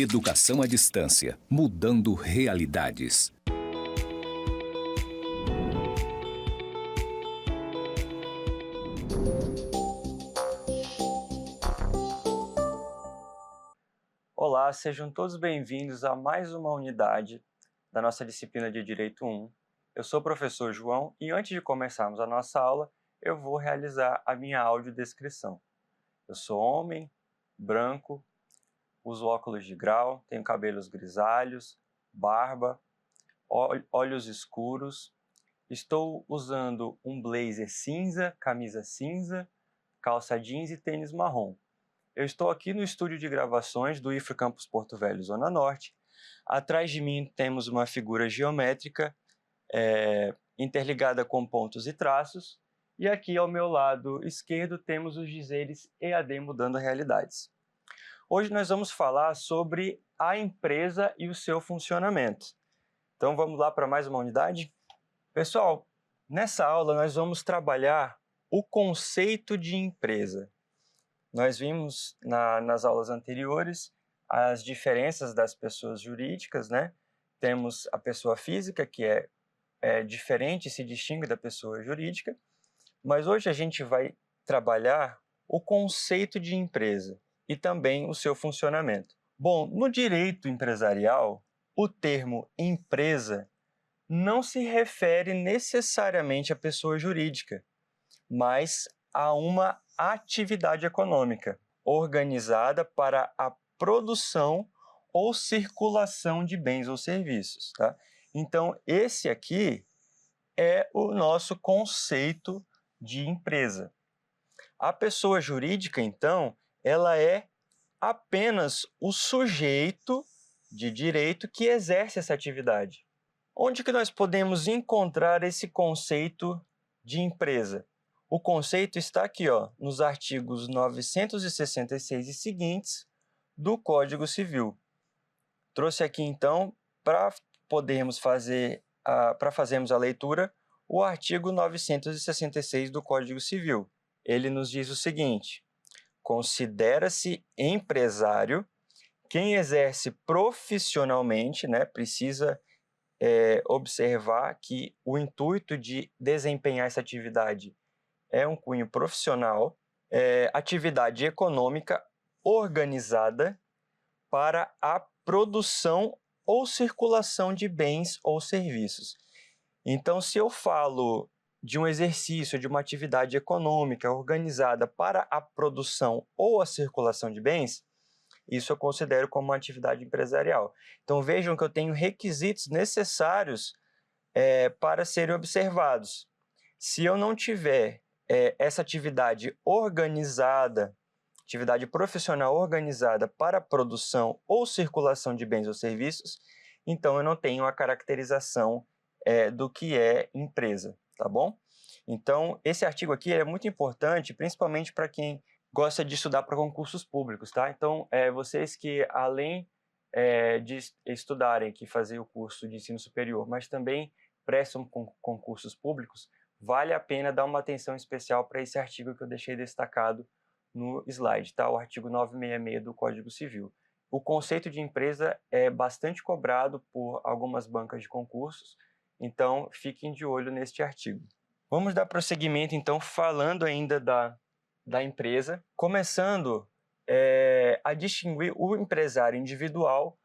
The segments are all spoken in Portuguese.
Educação à distância, mudando realidades. Olá, sejam todos bem-vindos a mais uma unidade da nossa disciplina de Direito 1. Eu sou o professor João e antes de começarmos a nossa aula, eu vou realizar a minha audiodescrição. Eu sou homem, branco, uso óculos de grau, tenho cabelos grisalhos, barba, olhos escuros, estou usando um blazer cinza, camisa cinza, calça jeans e tênis marrom. Eu estou aqui no estúdio de gravações do IFRO Campus Porto Velho, Zona Norte. Atrás de mim temos uma figura geométrica interligada com pontos e traços. E aqui ao meu lado esquerdo temos os dizeres EAD Mudando Realidades. Hoje nós vamos falar sobre a empresa e o seu funcionamento. Então vamos lá para mais uma unidade? Pessoal, nessa aula nós vamos trabalhar o conceito de empresa. Nós vimos nas aulas anteriores as diferenças das pessoas jurídicas, né? Temos a pessoa física, que é diferente, se distingue da pessoa jurídica, mas hoje a gente vai trabalhar o conceito de empresa e também o seu funcionamento. Bom, no direito empresarial, o termo empresa não se refere necessariamente à pessoa jurídica, mas a uma atividade econômica organizada para a produção ou circulação de bens ou serviços, tá? Então, esse aqui é o nosso conceito de empresa. A pessoa jurídica, então, ela é apenas o sujeito de direito que exerce essa atividade. Onde que nós podemos encontrar esse conceito de empresa? O conceito está aqui, nos artigos 966 e seguintes do Código Civil. Trouxe aqui, então, para fazermos a leitura, o artigo 966 do Código Civil. Ele nos diz o seguinte: considera-se empresário quem exerce profissionalmente, né, precisa observar que o intuito de desempenhar essa atividade é um cunho profissional, atividade econômica organizada para a produção ou circulação de bens ou serviços. Então, se eu falo de um exercício, de uma atividade econômica organizada para a produção ou a circulação de bens, isso eu considero como uma atividade empresarial. Então, vejam que eu tenho requisitos necessários para serem observados. Se eu não tiver essa atividade organizada, atividade profissional organizada para a produção ou circulação de bens ou serviços, então eu não tenho a caracterização do que é empresa, tá bom? Então, esse artigo aqui é muito importante, principalmente para quem gosta de estudar para concursos públicos, tá? Então, vocês que além de estudarem, que fazer o curso de ensino superior, mas também prestam concursos públicos, vale a pena dar uma atenção especial para esse artigo que eu deixei destacado no slide, tá? O artigo 966 do Código Civil. O conceito de empresa é bastante cobrado por algumas bancas de concursos, então fiquem de olho neste artigo. Vamos dar prosseguimento, então, falando ainda da empresa, começando a distinguir o empresário individual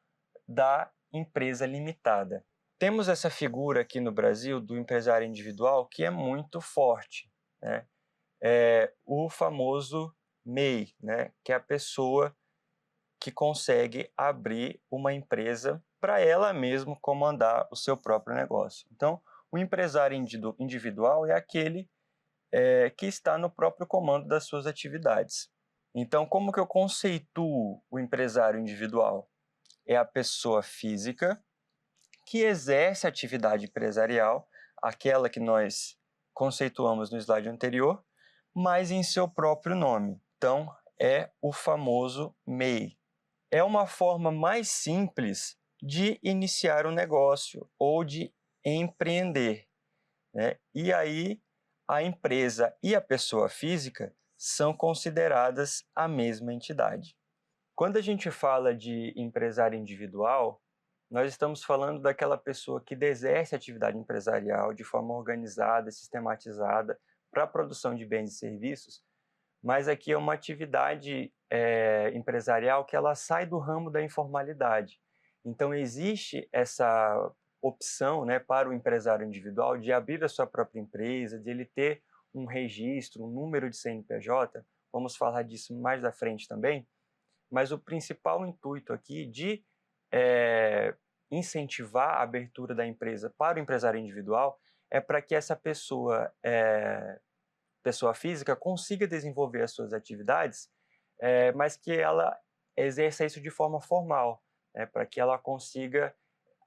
da empresa limitada. Temos essa figura aqui no Brasil do empresário individual que é muito forte, né? O famoso MEI, né? Que é a pessoa que consegue abrir uma empresa para ela mesma comandar o seu próprio negócio. Então, o empresário individual é aquele que está no próprio comando das suas atividades. Então, como que eu conceituo o empresário individual? É a pessoa física que exerce a atividade empresarial, aquela que nós conceituamos no slide anterior, mas em seu próprio nome. Então, é o famoso MEI. É uma forma mais simples de iniciar um negócio ou de empreender, né? E aí, a empresa e a pessoa física são consideradas a mesma entidade. Quando a gente fala de empresário individual, nós estamos falando daquela pessoa que exerce atividade empresarial de forma organizada, sistematizada, para a produção de bens e serviços, mas aqui é uma atividade empresarial que ela sai do ramo da informalidade. Então, existe essa opção, né, para o empresário individual de abrir a sua própria empresa, de ele ter um registro, um número de CNPJ, vamos falar disso mais à frente também, mas o principal intuito aqui de incentivar a abertura da empresa para o empresário individual é para que essa pessoa física consiga desenvolver as suas atividades, mas que ela exerça isso de forma formal, para que ela consiga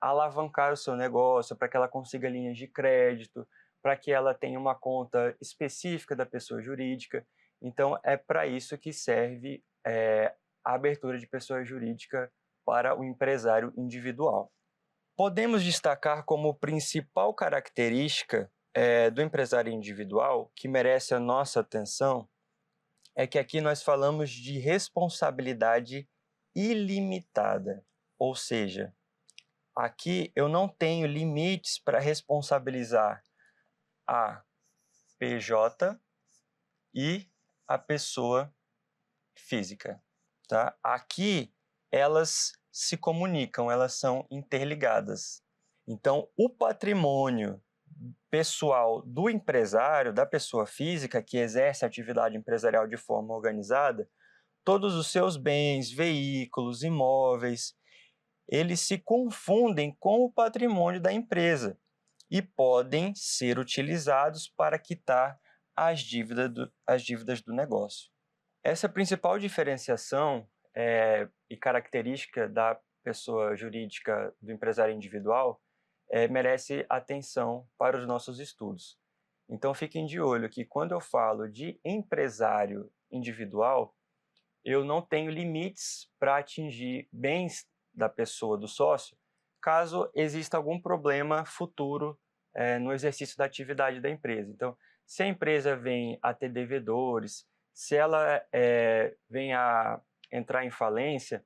alavancar o seu negócio, para que ela consiga linhas de crédito, para que ela tenha uma conta específica da pessoa jurídica. Então, é para isso que serve a abertura de pessoa jurídica para o empresário individual. Podemos destacar como principal característica do empresário individual, que merece a nossa atenção, é que aqui nós falamos de responsabilidade ilimitada. Ou seja, aqui eu não tenho limites para responsabilizar a PJ e a pessoa física. Tá? Aqui elas se comunicam, elas são interligadas. Então, o patrimônio pessoal do empresário, da pessoa física que exerce a atividade empresarial de forma organizada, todos os seus bens, veículos, imóveis, eles se confundem com o patrimônio da empresa e podem ser utilizados para quitar as dívidas do negócio. Essa principal diferenciação e característica da pessoa jurídica do empresário individual merece atenção para os nossos estudos. Então, fiquem de olho que quando eu falo de empresário individual, eu não tenho limites para atingir bens da pessoa, do sócio, caso exista algum problema futuro no exercício da atividade da empresa. Então, se a empresa vem a ter devedores, se ela vem a entrar em falência,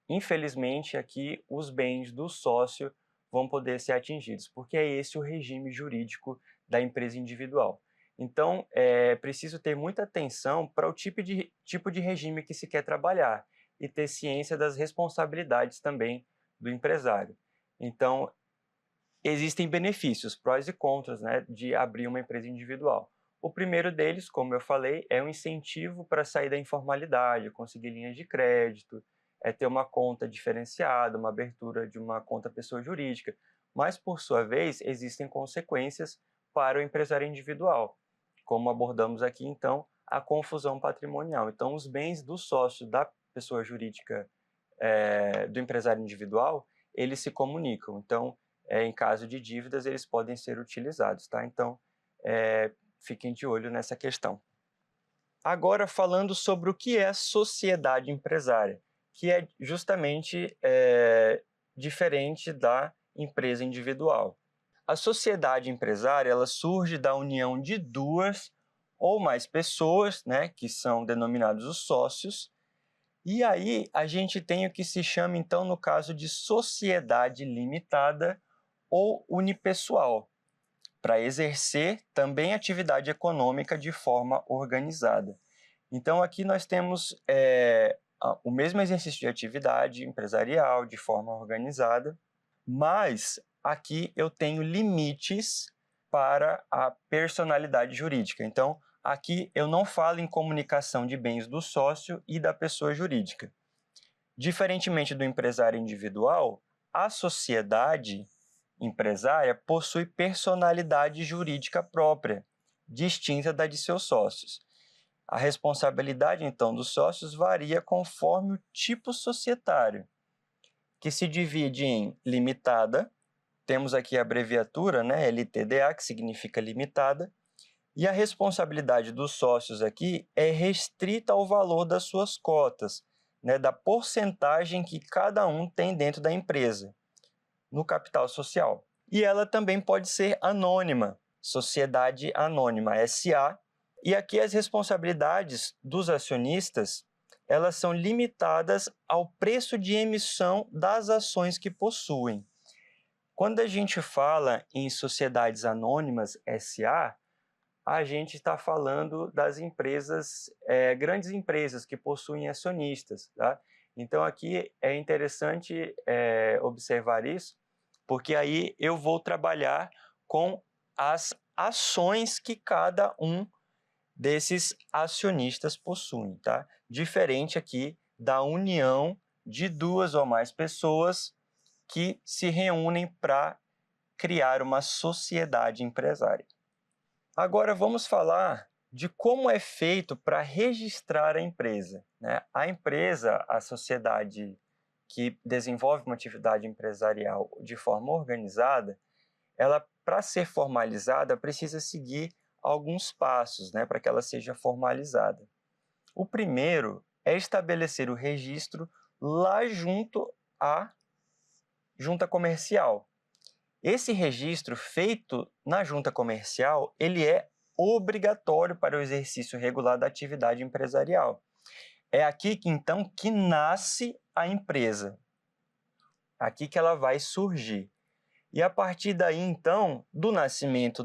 infelizmente aqui os bens do sócio vão poder ser atingidos, porque é esse o regime jurídico da empresa individual. Então, é preciso ter muita atenção para o tipo de regime que se quer trabalhar e ter ciência das responsabilidades também do empresário. Então, existem benefícios, prós e contras, né, de abrir uma empresa individual. O primeiro deles, como eu falei, é um incentivo para sair da informalidade, conseguir linhas de crédito, ter uma conta diferenciada, uma abertura de uma conta pessoa jurídica. Mas, por sua vez, existem consequências para o empresário individual, como abordamos aqui, então, a confusão patrimonial. Então, os bens do sócio da pessoa jurídica do empresário individual, eles se comunicam. Então, em caso de dívidas, eles podem ser utilizados. Tá? Então, fiquem de olho nessa questão. Agora, falando sobre o que é sociedade empresária, que é justamente diferente da empresa individual. A sociedade empresária ela surge da união de duas ou mais pessoas, né, que são denominados os sócios, e aí a gente tem o que se chama, então, no caso de sociedade limitada ou unipessoal, para exercer também atividade econômica de forma organizada. Então, aqui nós temos o mesmo exercício de atividade empresarial de forma organizada, mas aqui eu tenho limites para a personalidade jurídica. Então, aqui eu não falo em comunicação de bens do sócio e da pessoa jurídica. Diferentemente do empresário individual, a sociedade empresária possui personalidade jurídica própria, distinta da de seus sócios. A responsabilidade, então, dos sócios varia conforme o tipo societário, que se divide em limitada, temos aqui a abreviatura, né, LTDA, que significa limitada, e a responsabilidade dos sócios aqui é restrita ao valor das suas cotas, né, da porcentagem que cada um tem dentro da empresa, no capital social. E ela também pode ser anônima, sociedade anônima, SA, e aqui as responsabilidades dos acionistas elas são limitadas ao preço de emissão das ações que possuem. Quando a gente fala em sociedades anônimas SA, a gente está falando das empresas, grandes empresas que possuem acionistas, tá? Então, aqui é interessante observar isso, porque aí eu vou trabalhar com as ações que cada um desses acionistas possuem, tá? Diferente aqui da união de duas ou mais pessoas que se reúnem para criar uma sociedade empresária. Agora vamos falar de como é feito para registrar a empresa, né? A empresa, a sociedade que desenvolve uma atividade empresarial de forma organizada, ela, para ser formalizada, precisa seguir alguns passos, né, para que ela seja formalizada. O primeiro é estabelecer o registro lá junto à junta comercial. Esse registro feito na junta comercial, ele é obrigatório para o exercício regular da atividade empresarial. É aqui que, então, que nasce a empresa. Aqui que ela vai surgir. E a partir daí, então, do nascimento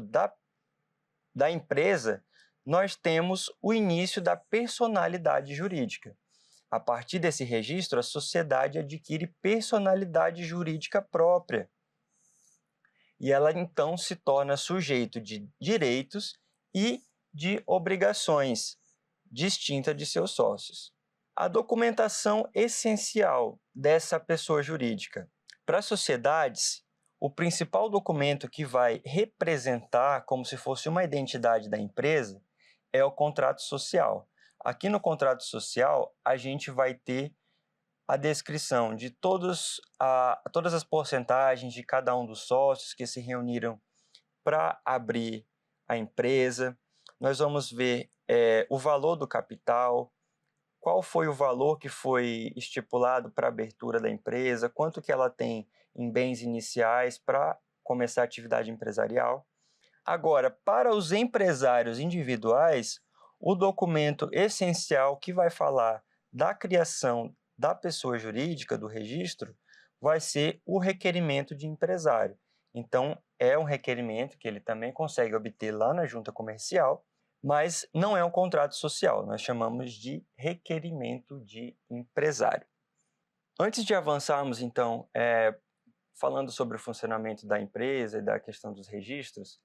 da empresa, nós temos o início da personalidade jurídica. A partir desse registro, a sociedade adquire personalidade jurídica própria. E ela, então, se torna sujeito de direitos e de obrigações, distinta de seus sócios. A documentação essencial dessa pessoa jurídica. Para as sociedades, o principal documento que vai representar como se fosse uma identidade da empresa é o contrato social. Aqui no contrato social, a gente vai ter a descrição de todas as porcentagens de cada um dos sócios que se reuniram para abrir a empresa. Nós vamos ver o valor do capital, qual foi o valor que foi estipulado para a abertura da empresa, quanto que ela tem em bens iniciais para começar a atividade empresarial. Agora, para os empresários individuais, o documento essencial que vai falar da criação da pessoa jurídica, do registro, vai ser o requerimento de empresário. Então, é um requerimento que ele também consegue obter lá na junta comercial, mas não é um contrato social, nós chamamos de requerimento de empresário. Antes de avançarmos, então, falando sobre o funcionamento da empresa e da questão dos registros,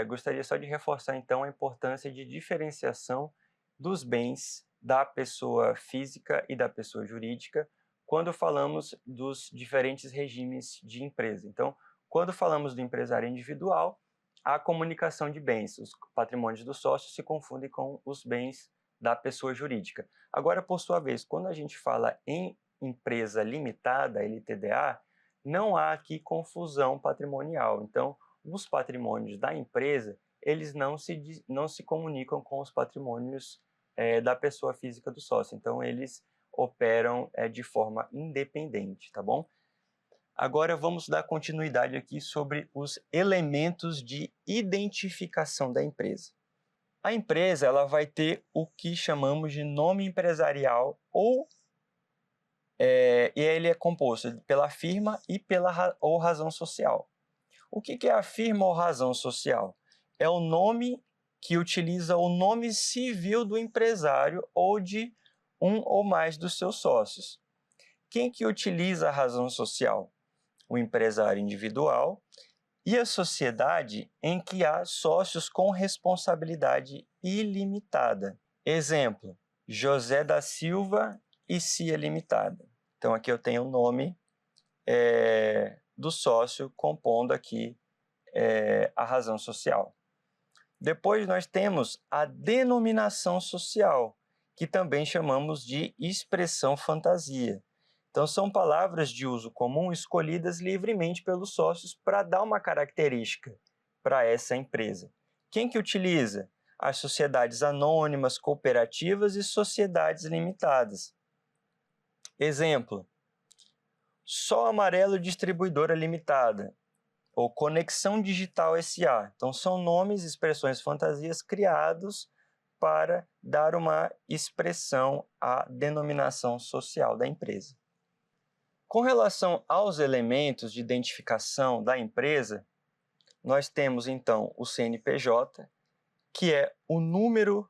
gostaria só de reforçar, então, a importância de diferenciação dos bens da pessoa física e da pessoa jurídica quando falamos dos diferentes regimes de empresa. Então, quando falamos do empresário individual, a comunicação de bens, os patrimônios do sócio se confundem com os bens da pessoa jurídica. Agora, por sua vez, quando a gente fala em empresa limitada, LTDA, não há aqui confusão patrimonial. Então, os patrimônios da empresa, eles não se comunicam com os patrimônios da pessoa física do sócio. Então, eles operam de forma independente, tá bom? Agora, vamos dar continuidade aqui sobre os elementos de identificação da empresa. A empresa ela vai ter o que chamamos de nome empresarial e ele é composto pela firma e ou razão social. O que é a firma ou razão social? É o nome que utiliza o nome civil do empresário ou de um ou mais dos seus sócios. Quem que utiliza a razão social? O empresário individual e a sociedade em que há sócios com responsabilidade ilimitada. Exemplo, José da Silva e Cia Limitada. Então, aqui eu tenho o nome do sócio compondo aqui a razão social. Depois nós temos a denominação social, que também chamamos de expressão fantasia. Então, são palavras de uso comum escolhidas livremente pelos sócios para dar uma característica para essa empresa. Quem que utiliza? As sociedades anônimas, cooperativas e sociedades limitadas. Exemplo, Só Amarelo Distribuidora Limitada ou Conexão Digital SA. Então, são nomes e expressões fantasias criados para dar uma expressão à denominação social da empresa. Com relação aos elementos de identificação da empresa, nós temos então o CNPJ, que é o número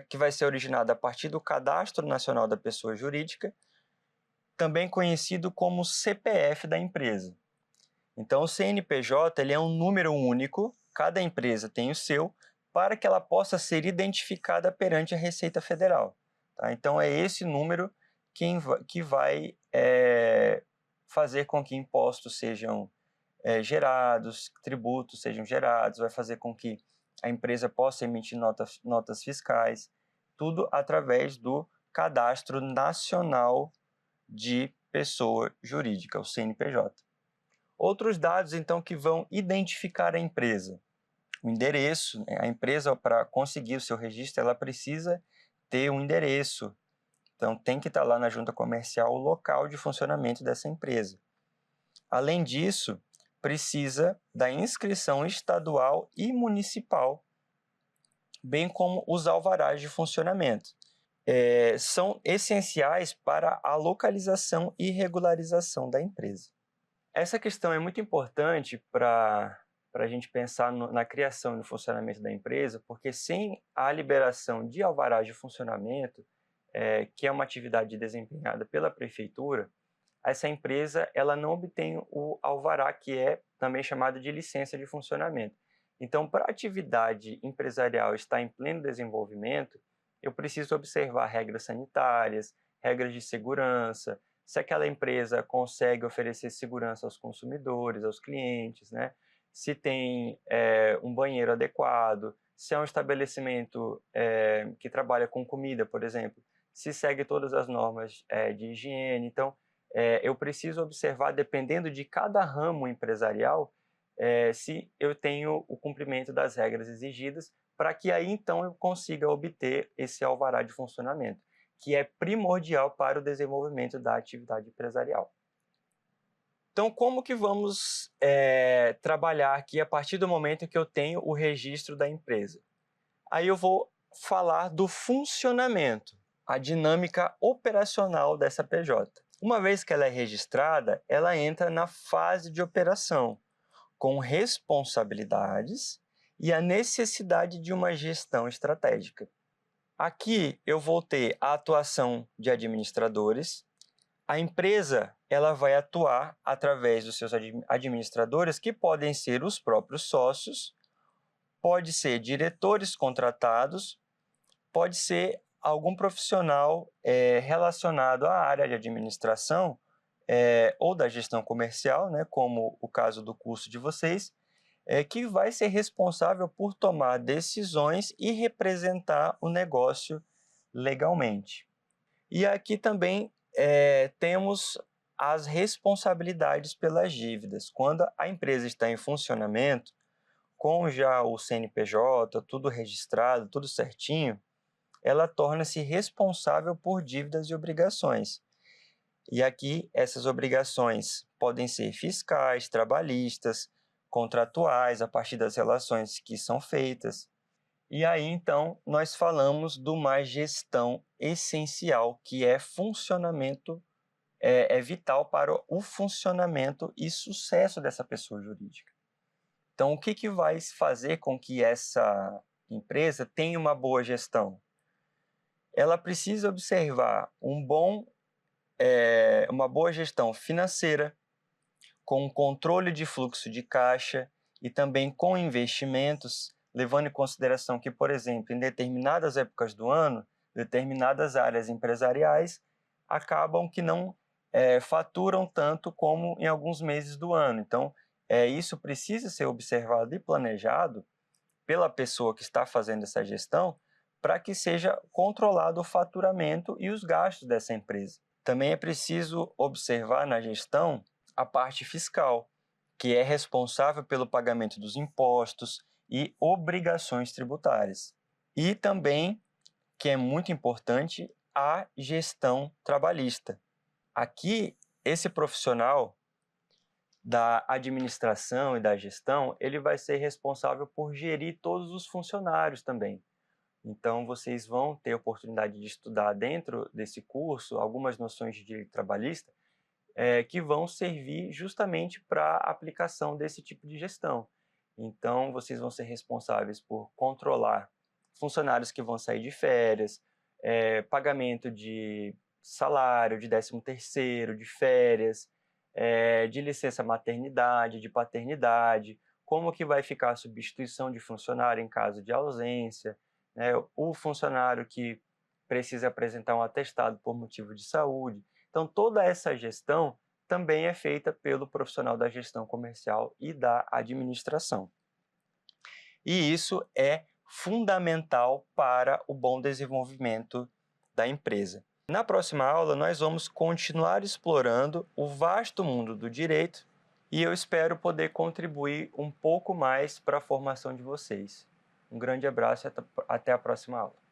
que vai ser originado a partir do Cadastro Nacional da Pessoa Jurídica, também conhecido como CPF da empresa. Então, o CNPJ ele é um número único, cada empresa tem o seu, para que ela possa ser identificada perante a Receita Federal. Tá? Então, é esse número que vai fazer com que impostos sejam gerados, tributos sejam gerados, vai fazer com que a empresa possa emitir notas fiscais, tudo através do Cadastro Nacional de Pessoa Jurídica, o CNPJ. Outros dados, então, que vão identificar a empresa. O endereço, né? A empresa, para conseguir o seu registro, ela precisa ter um endereço. Então, tem que estar lá na junta comercial o local de funcionamento dessa empresa. Além disso, precisa da inscrição estadual e municipal, bem como os alvarás de funcionamento. São essenciais para a localização e regularização da empresa. Essa questão é muito importante para a gente pensar na criação e no funcionamento da empresa, porque sem a liberação de alvarás de funcionamento, que é uma atividade desempenhada pela prefeitura, essa empresa ela não obtém o alvará, que é também chamado de licença de funcionamento. Então, para a atividade empresarial estar em pleno desenvolvimento, eu preciso observar regras sanitárias, regras de segurança, se aquela empresa consegue oferecer segurança aos consumidores, aos clientes, né? Se tem um banheiro adequado, se é um estabelecimento que trabalha com comida, por exemplo, se segue todas as normas de higiene. Então, eu preciso observar, dependendo de cada ramo empresarial, se eu tenho o cumprimento das regras exigidas, para que aí então eu consiga obter esse alvará de funcionamento, que é primordial para o desenvolvimento da atividade empresarial. Então, como que vamos trabalhar aqui a partir do momento que eu tenho o registro da empresa? Aí eu vou falar do funcionamento, a dinâmica operacional dessa PJ. Uma vez que ela é registrada, ela entra na fase de operação, com responsabilidades e a necessidade de uma gestão estratégica. Aqui eu vou ter a atuação de administradores. A empresa ela vai atuar através dos seus administradores, que podem ser os próprios sócios, pode ser diretores contratados, pode ser algum profissional relacionado à área de administração ou da gestão comercial, né, como o caso do curso de vocês, que vai ser responsável por tomar decisões e representar o negócio legalmente. E aqui também temos as responsabilidades pelas dívidas. Quando a empresa está em funcionamento, com já o CNPJ, tudo registrado, tudo certinho, ela torna-se responsável por dívidas e obrigações. E aqui essas obrigações podem ser fiscais, trabalhistas, contratuais, a partir das relações que são feitas. E aí, então, nós falamos de uma gestão essencial, que é funcionamento, é vital para o funcionamento e sucesso dessa pessoa jurídica. Então, o que vai fazer com que essa empresa tenha uma boa gestão? Ela precisa observar uma boa gestão financeira, com controle de fluxo de caixa e também com investimentos, levando em consideração que, por exemplo, em determinadas épocas do ano, determinadas áreas empresariais acabam que não faturam tanto como em alguns meses do ano. Então, isso precisa ser observado e planejado pela pessoa que está fazendo essa gestão, para que seja controlado o faturamento e os gastos dessa empresa. Também é preciso observar na gestão a parte fiscal, que é responsável pelo pagamento dos impostos e obrigações tributárias. E também, que é muito importante, a gestão trabalhista. Aqui, esse profissional da administração e da gestão, ele vai ser responsável por gerir todos os funcionários também. Então, vocês vão ter a oportunidade de estudar dentro desse curso algumas noções de direito trabalhista que vão servir justamente para a aplicação desse tipo de gestão. Então, vocês vão ser responsáveis por controlar funcionários que vão sair de férias, pagamento de salário, de 13º, de férias, de licença maternidade, de paternidade, como que vai ficar a substituição de funcionário em caso de ausência, né? O funcionário que precisa apresentar um atestado por motivo de saúde. Então, toda essa gestão também é feita pelo profissional da gestão comercial e da administração. E isso é fundamental para o bom desenvolvimento da empresa. Na próxima aula, nós vamos continuar explorando o vasto mundo do direito e eu espero poder contribuir um pouco mais para a formação de vocês. Um grande abraço e até a próxima aula.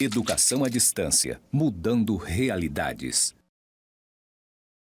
Educação à distância, mudando realidades.